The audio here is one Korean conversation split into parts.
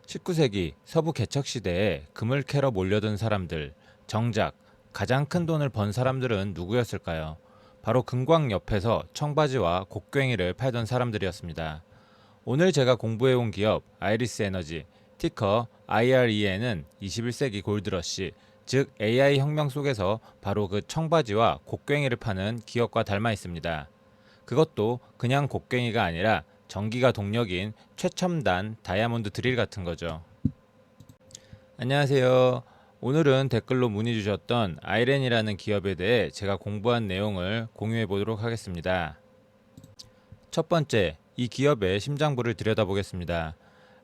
19세기 서부 개척 시대에 금을 캐러 몰려든 사람들, 정작 가장 큰 돈을 번 사람들은 누구였을까요? 바로 금광 옆에서 청바지와 곡괭이를 팔던 사람들이었습니다. 오늘 제가 공부해온 기업 아이리스 에너지, 티커 IREN은 21세기 골드러시, 즉 AI 혁명 속에서 바로 그 청바지와 곡괭이를 파는 기업과 닮아 있습니다. 그것도 그냥 곡괭이가 아니라 전기가 동력인 최첨단 다이아몬드 드릴 같은 거죠. 안녕하세요. 오늘은 댓글로 문의 주셨던 아이렌이라는 기업에 대해 제가 공부한 내용을 공유해 보도록 하겠습니다. 첫 번째, 이 기업의 심장부를 들여다보겠습니다.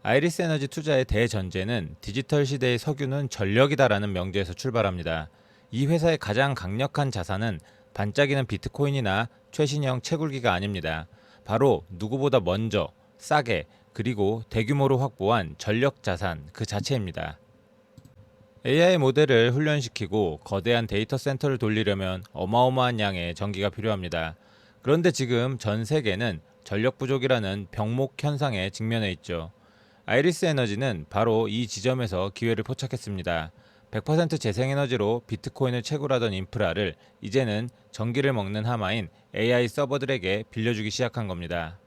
아이리스 에너지 투자의 대전제는 디지털 시대의 석유는 전력이다라는 명제에서 출발합니다. 이 회사의 가장 강력한 자산은 반짝이는 비트코인이나 최신형 채굴기가 아닙니다. 바로 누구보다 먼저, 싸게, 그리고 대규모로 확보한 전력 자산 그 자체입니다. AI 모델을 훈련시키고 거대한 데이터 센터를 돌리려면 어마어마한 양의 전기가 필요합니다. 그런데 지금 전 세계는 전력 부족이라는 병목 현상에 직면해 있죠. 아이리스 에너지는 바로 이 지점에서 기회를 포착했습니다. 100% 재생에너지로 비트코인을 채굴하던 인프라를 이제는 전기를 먹는 하마인 AI 서버들에게 빌려주기 시작한 겁니다.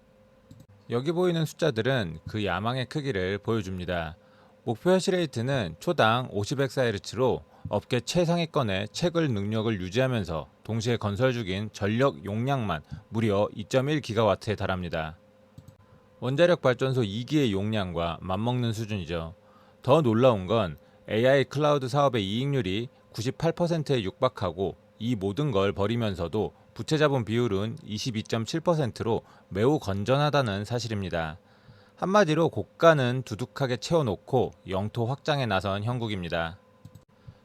여기 보이는 숫자들은 그 야망의 크기를 보여줍니다. 목표 해시레이트는 초당 50엑사헤르츠로 업계 최상위권의 채굴 능력을 유지하면서 동시에 건설 중인 전력 용량만 무려 2.1기가와트에 달합니다. 원자력 발전소 2기의 용량과 맞먹는 수준이죠. 더 놀라운 건 AI 클라우드 사업의 이익률이 98%에 육박하고 이 모든 걸 벌이면서도 부채 자본 비율은 22.7%로 매우 건전하다는 사실입니다. 한마디로 고가는 두둑하게 채워놓고 영토 확장에 나선 형국입니다.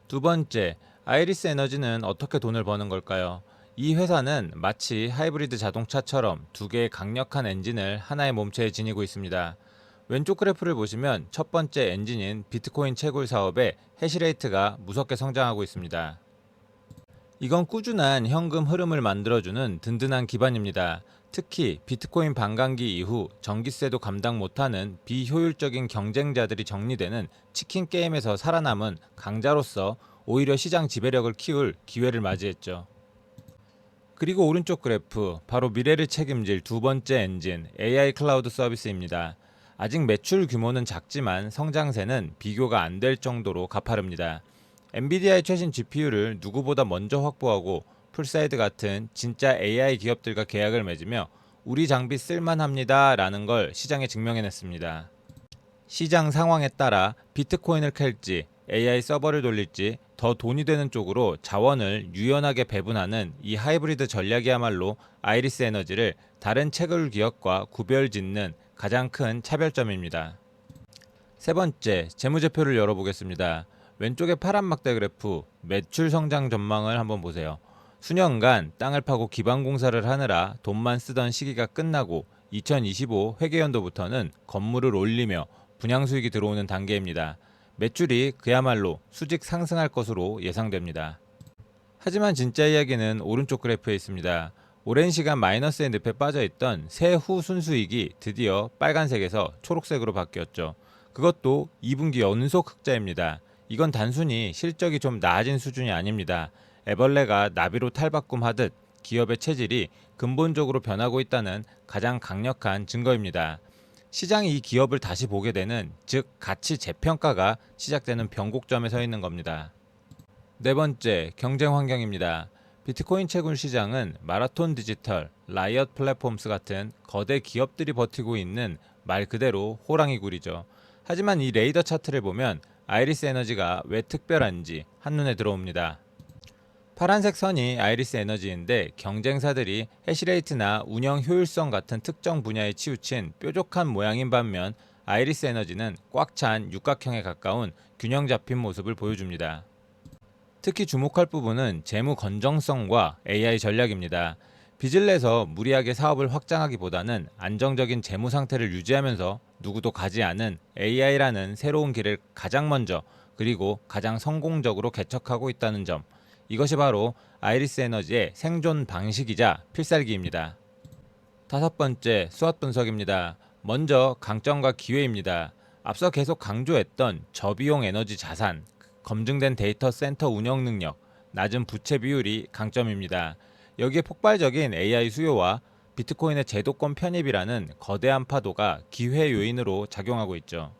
두 번째, 아이리스 에너지는 어떻게 돈을 버는 걸까요? 이 회사는 마치 하이브리드 자동차처럼 두 개의 강력한 엔진을 하나의 몸체에 지니고 있습니다. 왼쪽 그래프를 보시면 첫 번째 엔진인 비트코인 채굴 사업의 해시레이트가 무섭게 성장하고 있습니다. 이건 꾸준한 현금 흐름을 만들어주는 든든한 기반입니다. 특히 비트코인 반감기 이후 전기세도 감당 못하는 비효율적인 경쟁자들이 정리되는 치킨 게임에서 살아남은 강자로서 오히려 시장 지배력을 키울 기회를 맞이했죠. 그리고 오른쪽 그래프, 바로 미래를 책임질 두 번째 엔진, AI 클라우드 서비스입니다. 아직 매출 규모는 작지만 성장세는 비교가 안 될 정도로 가파릅니다. 엔비디아의 최신 GPU를 누구보다 먼저 확보하고 풀사이드 같은 진짜 AI 기업들과 계약을 맺으며 우리 장비 쓸만합니다 라는 걸 시장에 증명해냈습니다. 시장 상황에 따라 비트코인을 캘지 AI 서버를 돌릴지 더 돈이 되는 쪽으로 자원을 유연하게 배분하는 이 하이브리드 전략이야말로 아이리스 에너지를 다른 채굴 기업과 구별짓는 가장 큰 차별점입니다. 세 번째, 재무제표를 열어보겠습니다. 왼쪽의 파란 막대 그래프, 매출 성장 전망을 한번 보세요. 수년간 땅을 파고 기반 공사를 하느라 돈만 쓰던 시기가 끝나고 2025 회계연도부터는 건물을 올리며 분양 수익이 들어오는 단계입니다. 매출이 그야말로 수직 상승할 것으로 예상됩니다. 하지만 진짜 이야기는 오른쪽 그래프에 있습니다. 오랜 시간 마이너스의 늪에 빠져있던 세후 순수익이 드디어 빨간색에서 초록색으로 바뀌었죠. 그것도 2분기 연속 흑자입니다. 이건 단순히 실적이 좀 나아진 수준이 아닙니다. 애벌레가 나비로 탈바꿈하듯 기업의 체질이 근본적으로 변하고 있다는 가장 강력한 증거입니다. 시장이 이 기업을 다시 보게 되는, 즉 가치 재평가가 시작되는 변곡점에 서 있는 겁니다. 네 번째, 경쟁 환경입니다. 비트코인 채굴 시장은 마라톤 디지털, 라이엇 플랫폼스 같은 거대 기업들이 버티고 있는 말 그대로 호랑이 굴이죠. 하지만 이 레이더 차트를 보면 아이리스 에너지가 왜 특별한지 한눈에 들어옵니다. 파란색 선이 아이리스 에너지인데 경쟁사들이 해시레이트나 운영 효율성 같은 특정 분야에 치우친 뾰족한 모양인 반면 아이리스 에너지는 꽉 찬 육각형에 가까운 균형 잡힌 모습을 보여줍니다. 특히 주목할 부분은 재무 건정성과 AI 전략입니다. 빚을 내서 무리하게 사업을 확장하기보다는 안정적인 재무 상태를 유지하면서 누구도 가지 않은 AI라는 새로운 길을 가장 먼저 그리고 가장 성공적으로 개척하고 있다는 점, 이것이 바로 아이리스 에너지의 생존 방식이자 필살기입니다. 다섯 번째, 수학 분석입니다. 먼저 강점과 기회입니다. 앞서 계속 강조했던 저비용 에너지 자산, 검증된 데이터 센터 운영 능력, 낮은 부채 비율이 강점입니다. 여기에 폭발적인 AI 수요와 비트코인의 제도권 편입이라는 거대한 파도가 기회 요인으로 작용하고 있죠.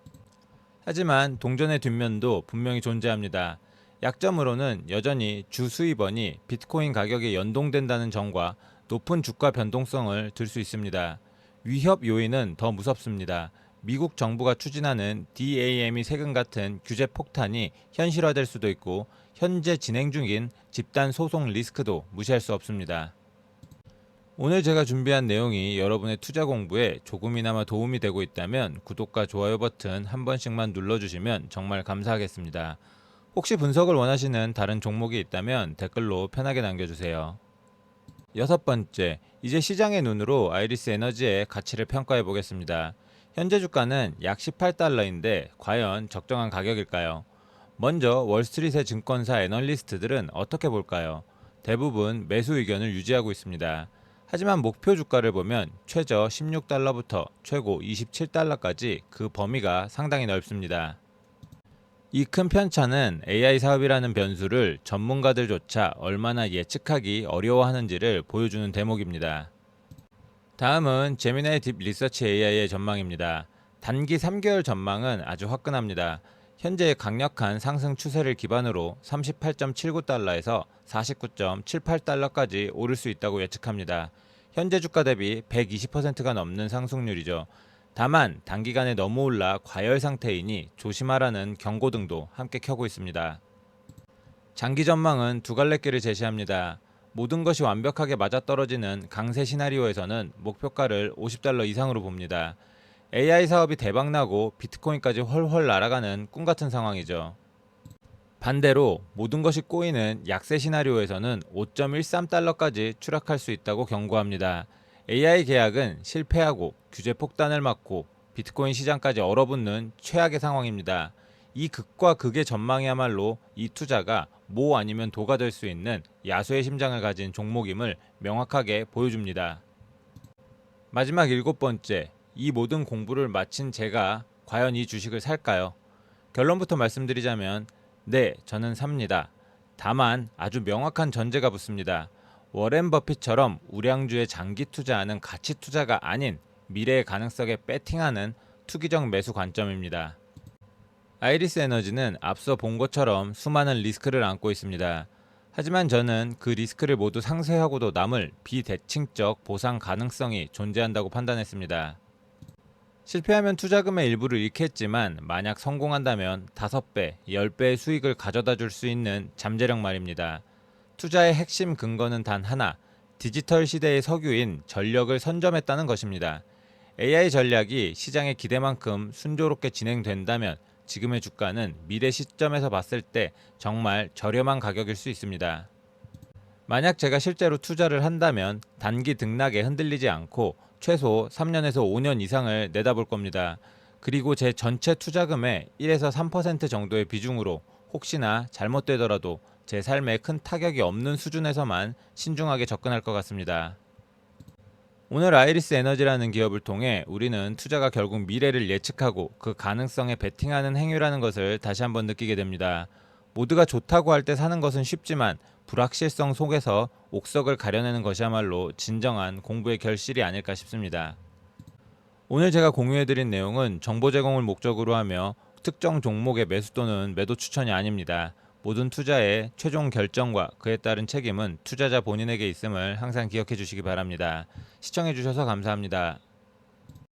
하지만 동전의 뒷면도 분명히 존재합니다. 약점으로는 여전히 주 수입원이 비트코인 가격에 연동된다는 점과 높은 주가 변동성을 들 수 있습니다. 위협 요인은 더 무섭습니다. 미국 정부가 추진하는 DAME 세금 같은 규제 폭탄이 현실화될 수도 있고 현재 진행 중인 집단 소송 리스크도 무시할 수 없습니다. 오늘 제가 준비한 내용이 여러분의 투자 공부에 조금이나마 도움이 되고 있다면 구독과 좋아요 버튼 한 번씩만 눌러주시면 정말 감사하겠습니다. 혹시 분석을 원하시는 다른 종목이 있다면 댓글로 편하게 남겨주세요. 여섯 번째, 이제 시장의 눈으로 아이리스 에너지의 가치를 평가해 보겠습니다. 현재 주가는 약 18달러인데 과연 적정한 가격일까요? 먼저 월스트리트의 증권사 애널리스트들은 어떻게 볼까요? 대부분 매수 의견을 유지하고 있습니다. 하지만 목표 주가를 보면 최저 16달러부터 최고 27달러까지 그 범위가 상당히 넓습니다. 이 큰 편차는 AI 사업이라는 변수를 전문가들조차 얼마나 예측하기 어려워하는지를 보여주는 대목입니다. 다음은 제미나이 딥 리서치 AI의 전망입니다. 단기 3개월 전망은 아주 화끈합니다. 현재의 강력한 상승 추세를 기반으로 38.79달러에서 49.78달러까지 오를 수 있다고 예측합니다. 현재 주가 대비 120%가 넘는 상승률이죠. 다만 단기간에 너무 올라 과열 상태이니 조심하라는 경고등도 함께 켜고 있습니다. 장기 전망은 두 갈래길을 제시합니다. 모든 것이 완벽하게 맞아떨어지는 강세 시나리오에서는 목표가를 50달러 이상으로 봅니다. AI 사업이 대박나고 비트코인까지 훨훨 날아가는 꿈같은 상황이죠. 반대로 모든 것이 꼬이는 약세 시나리오에서는 5.13달러까지 추락할 수 있다고 경고합니다. AI 계약은 실패하고 규제 폭탄을 맞고 비트코인 시장까지 얼어붙는 최악의 상황입니다. 이 극과 극의 전망이야말로 이 투자가 모 아니면 도가 될 수 있는 야수의 심장을 가진 종목임을 명확하게 보여줍니다. 마지막 일곱 번째, 이 모든 공부를 마친 제가 과연 이 주식을 살까요? 결론부터 말씀드리자면 네, 저는 삽니다. 다만 아주 명확한 전제가 붙습니다. 워렌 버핏처럼 우량주에 장기 투자하는 가치 투자가 아닌 미래의 가능성에 배팅하는 투기적 매수 관점입니다. 아이리스 에너지는 앞서 본 것처럼 수많은 리스크를 안고 있습니다. 하지만 저는 그 리스크를 모두 상쇄하고도 남을 비대칭적 보상 가능성이 존재한다고 판단했습니다. 실패하면 투자금의 일부를 잃겠지만 만약 성공한다면 5배, 10배의 수익을 가져다 줄 수 있는 잠재력 말입니다. 투자의 핵심 근거는 단 하나, 디지털 시대의 석유인 전력을 선점했다는 것입니다. AI 전략이 시장의 기대만큼 순조롭게 진행된다면 지금의 주가는 미래 시점에서 봤을 때 정말 저렴한 가격일 수 있습니다. 만약 제가 실제로 투자를 한다면 단기 등락에 흔들리지 않고 최소 3년에서 5년 이상을 내다볼 겁니다. 그리고 제 전체 투자금의 1에서 3% 정도의 비중으로 혹시나 잘못되더라도 제 삶에 큰 타격이 없는 수준에서만 신중하게 접근할 것 같습니다. 오늘 아이리스 에너지라는 기업을 통해 우리는 투자가 결국 미래를 예측하고 그 가능성에 베팅하는 행위라는 것을 다시 한번 느끼게 됩니다. 모두가 좋다고 할 때 사는 것은 쉽지만 불확실성 속에서 옥석을 가려내는 것이야말로 진정한 공부의 결실이 아닐까 싶습니다. 오늘 제가 공유해드린 내용은 정보 제공을 목적으로 하며 특정 종목의 매수 또는 매도 추천이 아닙니다. 모든 투자의 최종 결정과 그에 따른 책임은 투자자 본인에게 있음을 항상 기억해 주시기 바랍니다. 시청해 주셔서 감사합니다.